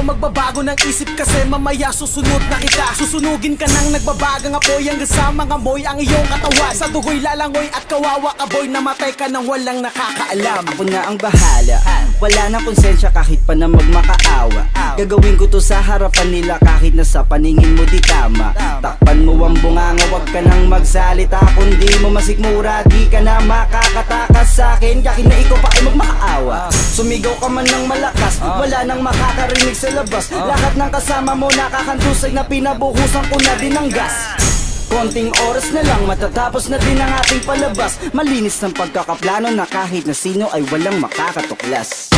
sa'yo magbabago ng isip kasi mamaya susunod na kita. Susunugin ka ng nagbabagang apoy hanggang sa mga moy ang iyong katawan. Sa dugoy lalangoy at kawawa ka boy, namatay ka nang walang nakakaalam. Ako na ang bahala, wala nang konsensya kahit pa na magmakaawa. Gagawin ko to sa harapan nila kahit na sa paningin mo di tama. Takpan mo ang bunganga, wag ka nang magsalita. Kung di mo masikmura, di ka na makakatakas sa akin kahit na ikaw pa ay magmakaawa. Sumigaw ka man ng malakas, wala nang makakarinig sa labas. Lahat ng kasama mo nakakantusay na pinabuhusan ko na din ng gas. Konting oras na lang matatapos na din ang ating palabas. Malinis ng pagkakaplano na kahit na sino ay walang makakatuklas.